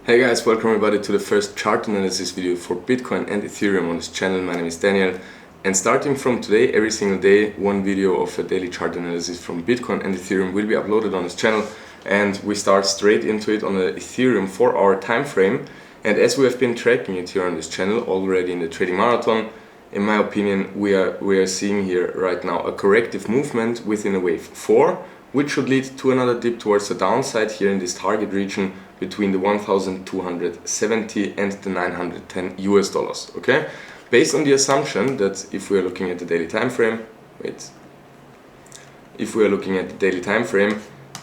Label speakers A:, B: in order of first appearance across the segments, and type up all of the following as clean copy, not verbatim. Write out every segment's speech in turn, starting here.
A: Hey guys, welcome everybody to the first chart analysis video for Bitcoin and Ethereum on this channel. My name is Daniel, and starting from today, every single day, one video of a daily chart analysis from Bitcoin and Ethereum will be uploaded on this channel, and we start straight into it on the Ethereum 4-hour time frame. And as we have been tracking it here on this channel already in the trading marathon, in my opinion, we are seeing here right now a corrective movement within a wave 4, which should lead to another dip towards the downside here in this target region between the 1,270 and the 910 US dollars. Okay, based on the assumption that if we are looking at the daily time frame,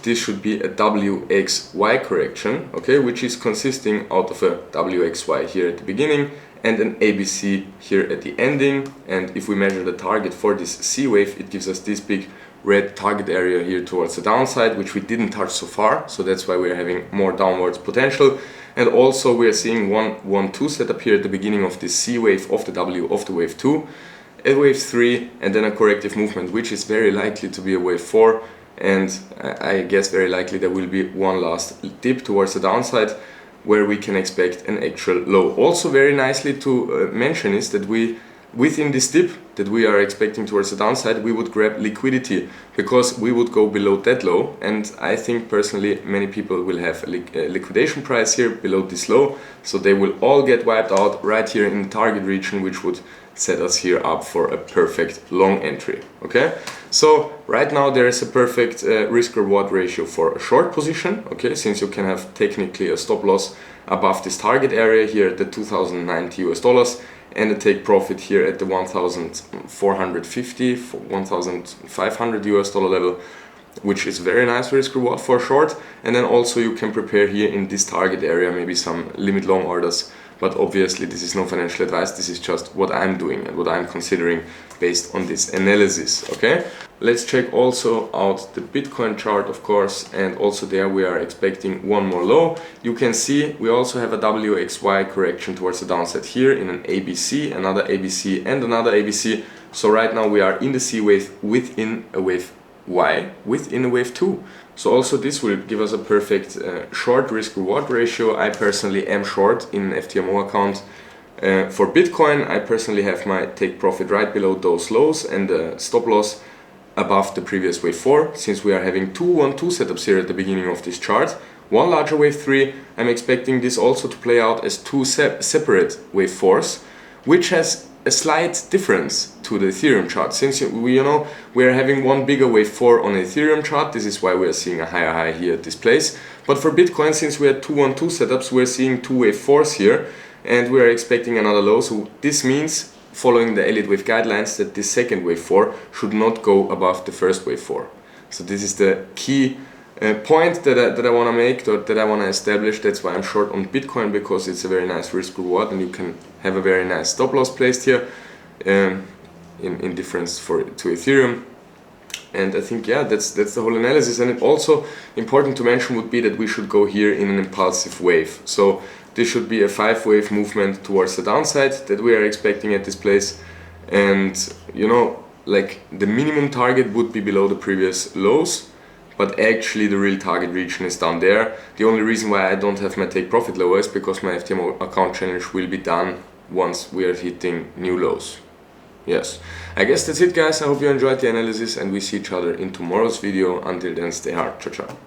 A: this should be a WXY correction, okay, which is consisting out of a WXY here at the beginning and an ABC here at the ending. And if we measure the target for this C wave, it gives us this big red target area here towards the downside, which we didn't touch so far, so that's why we're having more downwards potential. And also we are seeing 1-1-2 setup here at the beginning of this C wave of the W of the wave 2, a wave 3, and then a corrective movement, which is very likely to be a wave 4, and I guess very likely there will be one last dip towards the downside where we can expect an actual low. Also very nicely to mention is that within this dip that we are expecting towards the downside, we would grab liquidity because we would go below that low, and I think personally many people will have a liquidation price here below this low, so they will all get wiped out right here in the target region, which would set us here up for a perfect long entry. Okay, so right now there is a perfect risk reward ratio for a short position, okay, since you can have technically a stop loss above this target area here at the 2090 US dollars and a take profit here at the 1,450, 1,500 US dollar level, which is very nice risk reward for short. And then also you can prepare here in this target area maybe some limit long orders, but obviously this is no financial advice, this is just what I'm doing and what I'm considering based on this analysis. Okay, let's check also out the Bitcoin chart, of course, and also there we are expecting one more low. You can see we also have a WXY correction towards the downside here in an ABC, another ABC and another ABC. So right now we are in the C wave within a wave Y, within a wave 2. So also this will give us a perfect short risk reward ratio. I personally am short in an FTMO account. For Bitcoin, I personally have my take profit right below those lows and the stop loss above the previous wave 4. Since we are having 2-1-2 setups here at the beginning of this chart, one larger wave 3, I'm expecting this also to play out as two separate wave 4s, which has a slight difference to the Ethereum chart. Since we are having one bigger wave 4 on the Ethereum chart, this is why we are seeing a higher high here at this place. But for Bitcoin, since we had 2-1-2 setups, we're seeing two wave 4s here, and we are expecting another low. So this means, following the Elliottwave guidelines, that this second wave 4 should not go above the first wave 4. So this is the key point that I want to make, or that I want to establish. That's why I'm short on Bitcoin, because it's a very nice risk reward and you can have a very nice stop loss placed here in difference to Ethereum. And I think, yeah, that's the whole analysis. And it also important to mention would be that we should go here in an impulsive wave. So this should be a 5-wave movement towards the downside that we are expecting at this place. And like the minimum target would be below the previous lows, but actually the real target region is down there. The only reason why I don't have my take profit lower is because my FTMO account challenge will be done once we are hitting new lows. Yes, I guess that's it, guys. I hope you enjoyed the analysis and we see each other in tomorrow's video. Until then, stay hard. Ciao, ciao.